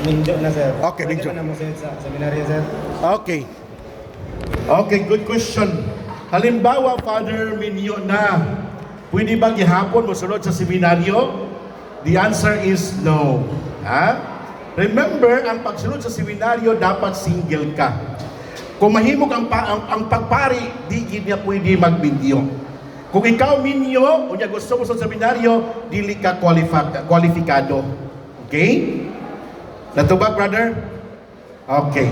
Minjo na, sir. Okay, Pwede minjo. pa na mo, sir, sa seminaryo, sir. Okay. Okay, good question. Halimbawa, Father Minyo na, pwede bang gihapon mo sunod sa seminaryo? The answer is no. Ha? Remember, ang pagsunod sa seminaryo, dapat single ka. Kung mahimog ang pagpari, di niya pwede magbinyo. Kung ikaw minyo, kung niya gusto mo sa seminaryo, dili ka kwalifikado. Okay? Natubag, brother? Okay.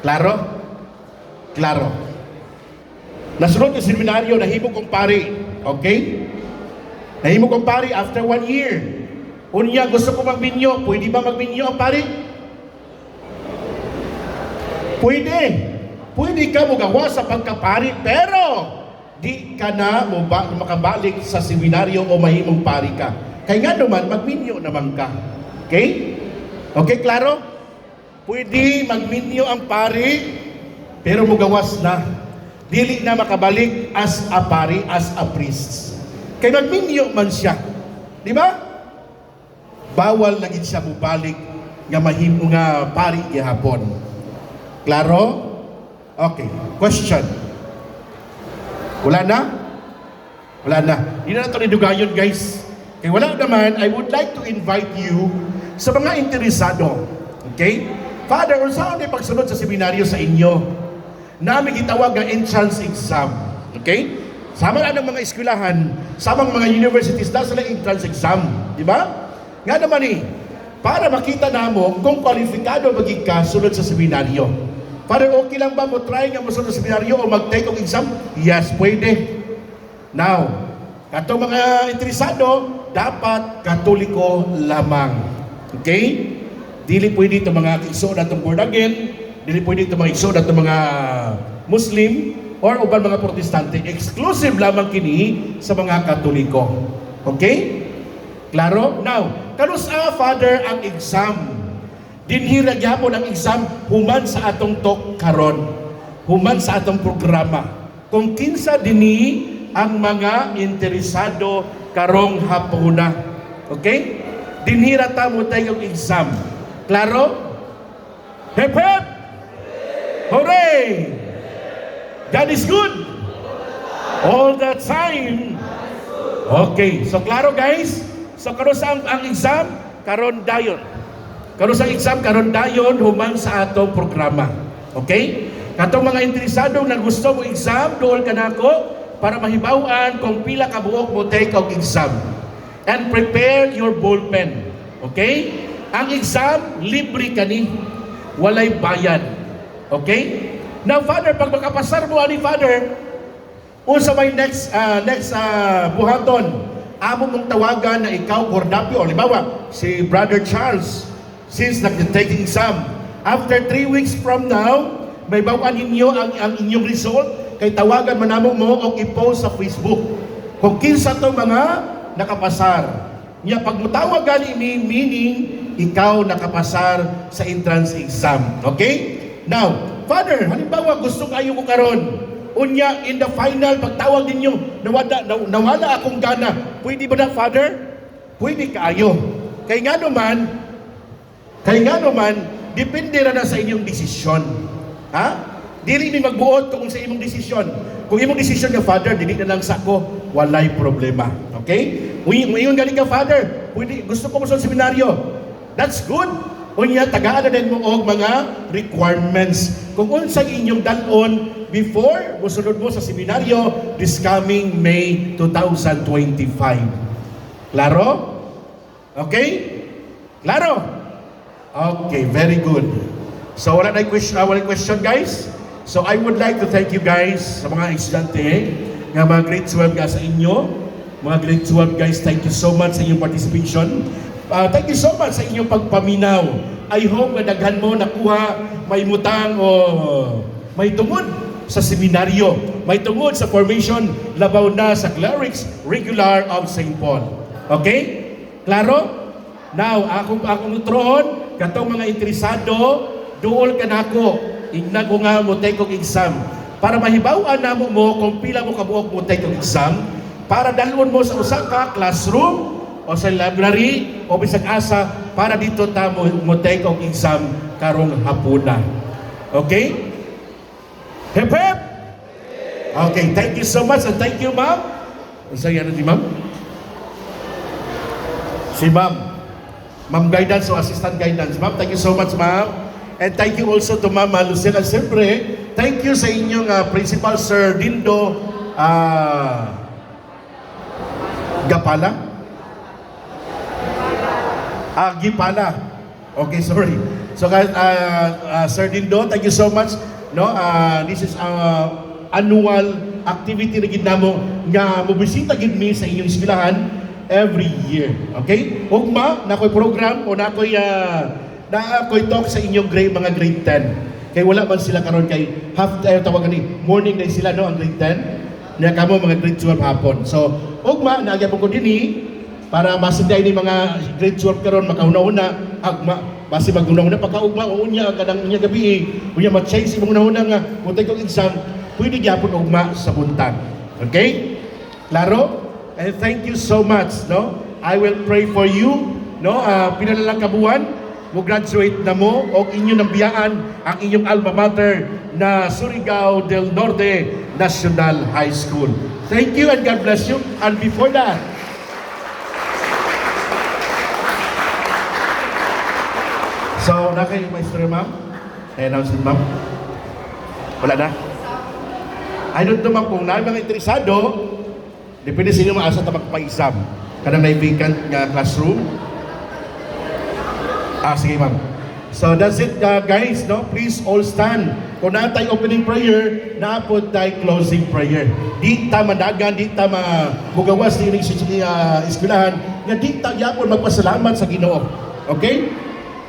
Klaro? Klaro. Nasunod yung seminaryo, nahimog kong pari. Okay? Nahimog kong pari after 1 year. Unya, gusto ko magbinyo. Pwede ba magbinyo ang pari? Pwede. Pwede ka magawa sa pagkapari, pero di ka na makabalik sa seminaryo o mahimong pari ka. Kaya nga naman, magminyo naman ka. Okay? Okay, klaro? Pwede magminyo ang pari, pero mugawas na. Dili na makabalik as a pari, as a priest. Kaya magminyo man siya. Di ba? Bawal lagi siya mubalik nga mahimo nga pari gihapon. Klaro? Okay. Question. Wala na? Wala na. Hindi na ito nidugayon, guys. Kaya wala naman, I would like to invite you sa mga interesado. Okay? Father, unsa ang pagsunod sa seminaryo sa inyo? Namin gitawag nga entrance exam. Okay? Sama na ng mga eskwelahan, sama ng mga universities, na sila entrance exam. Di ba? Nga naman para makita namo kung kwalifikado maging ka sunod sa seminaryo. Father, okay lang ba mo try nga masunod sa seminaryo o mag-take ng exam? Yes, pwede. Now, katong mga interesado, dapat Katoliko lamang. Okay? Dili pwede itong mga igsoon at born again, dili pwede itong mga igsoon at mga Muslim, or uban mga Protestante. Exclusive lamang kini sa mga Katoliko. Okay? Klaro? Now, kanusa, Father, ang exam? Dinhira gyapon ang exam human sa atong talk karon. Human sa atong programa. Kung kinsa dinhi ang mga interesado karong hapuna. Okay? Dinhira ta mo tayo exam. Klaro? Hep hep! Hooray! God is good! All the time! Okay, so klaro, guys? So karon sa ang exam, karon dayon. Karon sa exam, karon dayon human sa atong programa. Okay? Katong mga interesado na gusto mo exam, doon ka nako para mahibaw-an kung pila ka buok mo take ang exam. And prepare your ball pen. Okay? Ang exam, libre kani. Walay bayad. Okay? Now, Father, pag makapasar mo ani, Father, unsa may next buhaton, amo mong tawagan na ikaw, Cordapio, halimbawa, si Brother Charles, since nag-taking exam, after 3 weeks from now, may bawaan ninyo ang inyong result, kay tawagan manamo mo o i-post sa Facebook. Kung kinsa to mga nakapasar. Niya, pag mutawag gani meaning, ikaw nakapasar sa entrance exam. Okay? Now, Father, halimbawa gusto kayo ko karon. Unya, in the final, pagtawag ninyo, nawala akong gana. Pwede ba na, Father? Pwede kayo. Kaya nga naman, depende na sa inyong desisyon. Ha? Dili ni magbuot kung sa imong desisyon. Kung imong desisyon nga, Father, dili na lang sako, walay problema. Okay? Ngayon galing ka, Father, pwede, gusto ko mo sa seminaryo. That's good. Unya, tagaan na din mo og mga requirements. Kung unsa inyong dalon before musunod mo sa seminaryo this coming May 2025. Klaro? Okay? Klaro? Okay, very good. So wala na question, guys. So I would like to thank you guys sa mga estudyante nga mga grade 12 nga sa inyo. Mga grade 12 guys, thank you so much sa inyong participation. Thank you so much sa inyong pagpaminaw. I hope na daghan mo nakuha, may mutang o may tungod sa seminaryo, may tungod sa formation, labaw na sa clerics regular of St. Paul. Okay? Klaro? Now, akong utroon, katong mga interesado, duol ka nako, igna ko nga mo take og exam. Para mahibaw-an namo mo kung pila mo kabuok mo take og exam, para dalhon mo sa usa ka classroom o sa library o bisag asa para dito ta mo take og exam karong hapuna. Okay? Hep hep! Okay, thank you so much and thank you, ma'am. Sa yan si ma'am? Si ma'am. Ma'am guidance o assistant guidance. Ma'am, thank you so much, ma'am. And thank you also to Ma'am Lucila. Siyempre, thank you sa inyong Principal Sir Dindo Gapala? Gipala. Okay, sorry. So guys, Sir Dindo, thank you so much. No, this is our annual activity na gid namo nga mobisita gid mi sa inyong eskwelahan every year. Okay? Ugma na ko'y program o na ko'y talk sa inyong mga grade 10. Kay wala man sila karon kay tawagan ni morning day sila no ang grade 10. Niya kamo mga grade 12 hapon. So ugma nagyapon ko dinhi para masinday ni mga grade 12 karon makauna-una agma basi maguna-una pagkaugma o unya kadang unya gabi unya ma-change imong una nga mutay kong exam pwede gyapon ugma sa buntag. Okay? Klaro? And thank you so much, no? I will pray for you, no? Pinalalang kabuan, mo graduate na mo o inyong nabiyaan ang inyong alma mater na Surigao del Norte National High School. Thank you and God bless you. And before that, so, na kayo may story, ma'am? Announcement, ma'am? Wala na? I don't know, ma'am, kung na mga interesado, depende sa inyo maasa ta magpa-exam. Kanang may vacant nga classroom. Sige ma'am. So that's it guys, no? Please all stand. Kung na tayo opening prayer, na po tayo closing prayer. Di ta managan, di ta mugawas ni eskwelahan, nga di ta yapon magpasalamat sa Ginoo. Okay?